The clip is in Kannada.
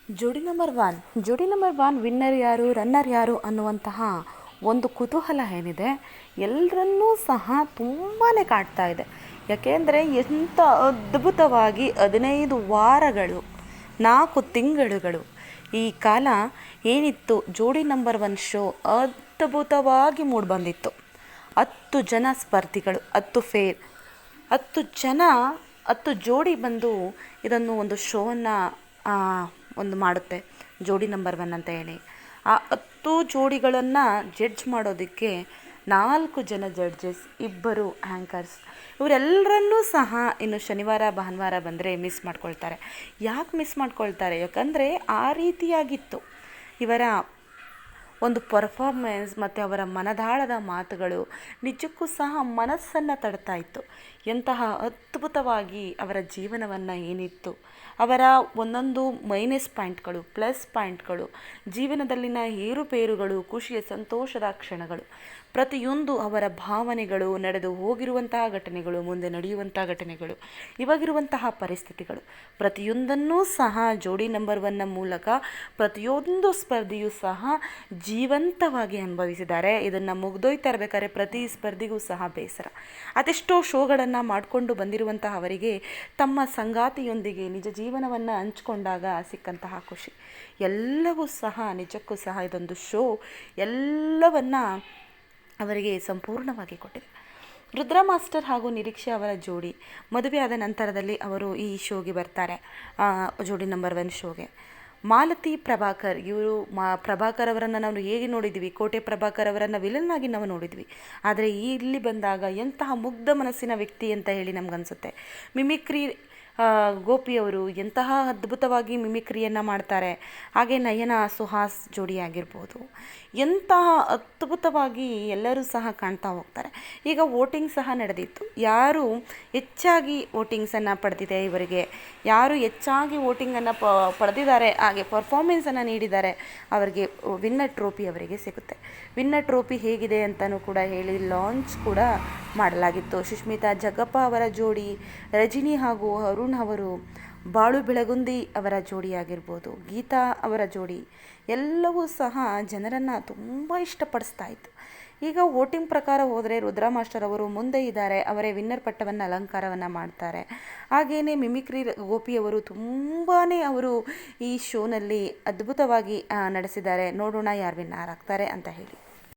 ಜೋಡಿ ನಂಬರ್ ಒನ್ ವಿನ್ನರ್ ಯಾರು, ರನ್ನರ್ ಯಾರು ಅನ್ನುವಂತಹ ಒಂದು ಕುತೂಹಲ ಏನಿದೆ ಎಲ್ಲರನ್ನೂ ಸಹ ತುಂಬಾ ಕಾಡ್ತಾ ಇದೆ. ಯಾಕೆಂದರೆ ಎಂಥ ಅದ್ಭುತವಾಗಿ 15 ವಾರಗಳು 4 ತಿಂಗಳುಗಳು ಈ ಕಾಲ ಏನಿತ್ತು ಜೋಡಿ ನಂಬರ್ ಒನ್ ಶೋ ಅದ್ಭುತವಾಗಿ ಮೂಡಿಬಂದಿತ್ತು. 10 ಜನ ಸ್ಪರ್ಧಿಗಳು, 10 ಜೋಡಿ ಬಂದು ಇದನ್ನು ಒಂದು ಶೋವನ್ನು ಒಂದು ಮಾಡುತ್ತೆ, ಜೋಡಿ ನಂಬರ್ ಒನ್ ಅಂತ ಹೇಳಿ. ಆ 10 ಜೋಡಿಗಳನ್ನು ಜಡ್ಜ್ ಮಾಡೋದಕ್ಕೆ 4 ಜನ ಜಡ್ಜಸ್, 2 ಆ್ಯಂಕರ್ಸ್, ಇವರೆಲ್ಲರನ್ನೂ ಸಹ ಇನ್ನು ಶನಿವಾರ ಭಾನುವಾರ ಬಂದರೆ ಮಿಸ್ ಮಾಡ್ಕೊಳ್ತಾರೆ. ಯಾಕೆ ಮಿಸ್ ಮಾಡ್ಕೊಳ್ತಾರೆ? ಯಾಕಂದರೆ ಆ ರೀತಿಯಾಗಿತ್ತು ಇವರ ಒಂದು ಪರ್ಫಾರ್ಮೆನ್ಸ್ ಮತ್ತು ಅವರ ಮನದಾಳದ ಮಾತುಗಳು ನಿಜಕ್ಕೂ ಸಹ ಮನಸ್ಸನ್ನು ತಡ್ತಾ ಇತ್ತು. ಎಂತಹ ಅದ್ಭುತವಾಗಿ ಅವರ ಜೀವನವನ್ನು ಏನಿತ್ತು, ಅವರ ಒಂದೊಂದು ಮೈನಸ್ ಪಾಯಿಂಟ್ಗಳು, ಪ್ಲಸ್ ಪಾಯಿಂಟ್ಗಳು, ಜೀವನದಲ್ಲಿನ ಏರುಪೇರುಗಳು, ಖುಷಿಯ ಸಂತೋಷದ ಕ್ಷಣಗಳು, ಪ್ರತಿಯೊಂದು ಅವರ ಭಾವನೆಗಳು, ನಡೆದು ಹೋಗಿರುವಂತಹ ಘಟನೆಗಳು, ಮುಂದೆ ನಡೆಯುವಂಥ ಘಟನೆಗಳು, ಇವಾಗಿರುವಂತಹ ಪರಿಸ್ಥಿತಿಗಳು, ಪ್ರತಿಯೊಂದನ್ನೂ ಸಹ ಜೋಡಿ ನಂಬರ್ ಒನ್ನ ಮೂಲಕ ಪ್ರತಿಯೊಂದು ಸ್ಪರ್ಧಿಯೂ ಸಹ ಜೀವಂತವಾಗಿ ಅನುಭವಿಸಿದ್ದಾರೆ. ಇದನ್ನು ಮುಗ್ದೊಯ್ತಾ ಇರಬೇಕಾದ್ರೆ ಪ್ರತಿ ಸ್ಪರ್ಧಿಗೂ ಸಹ ಬೇಸರ. ಅದೆಷ್ಟೋ ಶೋಗಳನ್ನು ಮಾಡಿಕೊಂಡು ಬಂದಿರುವಂತಹ ಅವರಿಗೆ ತಮ್ಮ ಸಂಗಾತಿಯೊಂದಿಗೆ ನಿಜ ಜೀವನವನ್ನು ಹಂಚಿಕೊಂಡಾಗ ಸಿಕ್ಕಂತಹ ಖುಷಿ ಎಲ್ಲವೂ ಸಹ ನಿಜಕ್ಕೂ ಸಹ ಇದೊಂದು ಶೋ ಎಲ್ಲವನ್ನು ಅವರಿಗೆ ಸಂಪೂರ್ಣವಾಗಿ ಕೊಟ್ಟಿದೆ. ರುದ್ರಾ ಮಾಸ್ಟರ್ ಹಾಗೂ ನಿರೀಕ್ಷೆ ಅವರ ಜೋಡಿ ಮದುವೆಯಾದ ನಂತರದಲ್ಲಿ ಅವರು ಈ ಶೋಗೆ ಬರ್ತಾರೆ, ಜೋಡಿ ನಂಬರ್ ಒನ್ ಶೋಗೆ. ಮಾಲತಿ ಪ್ರಭಾಕರ್, ಇವರು ಪ್ರಭಾಕರ್ ಅವರನ್ನು ನಾವು ಹೇಗೆ ನೋಡಿದ್ವಿ, ಕೋಟೆ ಪ್ರಭಾಕರ್ ಅವರನ್ನು ವಿಲನ್ ಆಗಿ ನಾವು ನೋಡಿದ್ವಿ. ಆದರೆ ಇಲ್ಲಿ ಬಂದಾಗ ಎಂತಹ ಮುಗ್ಧ ಮನಸ್ಸಿನ ವ್ಯಕ್ತಿ ಅಂತ ಹೇಳಿ ನಮಗನ್ಸುತ್ತೆ. ಮಿಮಿಕ್ರಿ ಗೋಪಿಯವರು ಎಂತಹ ಅದ್ಭುತವಾಗಿ ಮಿಮಿಕ್ರಿಯನ್ನು ಮಾಡ್ತಾರೆ. ಹಾಗೆ ನಯನ ಸುಹಾಸ್ ಜೋಡಿ ಆಗಿರ್ಬೋದು, ಎಂತಹ ಅದ್ಭುತವಾಗಿ ಎಲ್ಲರೂ ಸಹ ಕಾಣ್ತಾ ಹೋಗ್ತಾರೆ. ಈಗ ವೋಟಿಂಗ್ ಸಹ ನಡೆದಿತ್ತು. ಯಾರು ಹೆಚ್ಚಾಗಿ ವೋಟಿಂಗ್ಸನ್ನು ಪಡೆದಿದೆ, ಇವರಿಗೆ ಯಾರು ಹೆಚ್ಚಾಗಿ ವೋಟಿಂಗನ್ನು ಪಡೆದಿದ್ದಾರೆ, ಹಾಗೆ ಪರ್ಫಾರ್ಮೆನ್ಸನ್ನು ನೀಡಿದ್ದಾರೆ, ಅವರಿಗೆ ವಿನ್ನರ್ ಟ್ರೋಫಿ ಅವರಿಗೆ ಸಿಗುತ್ತೆ. ವಿನ್ನರ್ ಟ್ರೋಫಿ ಹೇಗಿದೆ ಅಂತಲೂ ಕೂಡ ಹೇಳಿ ಲಾಂಚ್ ಕೂಡ ಮಾಡಲಾಗಿತ್ತು. ಸುಷ್ಮಿತಾ ಜಗ್ಗಪ್ಪ ಅವರ ಜೋಡಿ, ರಜಿನಿ ಹಾಗೂ ಅರುಣ್ ಅವರು, ಬಾಳು ಬೆಳಗುಂದಿ ಅವರ ಜೋಡಿ ಆಗಿರ್ಬೋದು, ಗೀತಾ ಅವರ ಜೋಡಿ ಎಲ್ಲವೂ ಸಹ ಜನರನ್ನು ತುಂಬ ಇಷ್ಟಪಡಿಸ್ತಾ ಇತ್ತು. ಈಗ ವೋಟಿಂಗ್ ಪ್ರಕಾರ ಹೋದರೆ ರುದ್ರಾ ಮಾಸ್ಟರ್ ಅವರು ಮುಂದೆ ಇದ್ದಾರೆ, ಅವರೇ ವಿನ್ನರ್ ಪಟ್ಟವನ್ನು ಅಲಂಕಾರವನ್ನು ಮಾಡ್ತಾರೆ. ಹಾಗೆಯೇ ಮಿಮಿಕ್ರಿ ಗೋಪಿಯವರು ತುಂಬಾ ಅವರು ಈ ಶೋನಲ್ಲಿ ಅದ್ಭುತವಾಗಿ ನಡೆಸಿದ್ದಾರೆ. ನೋಡೋಣ ಯಾರು ವಿನ್ನರ್ ಆಗ್ತಾರೆ ಅಂತ ಹೇಳಿ.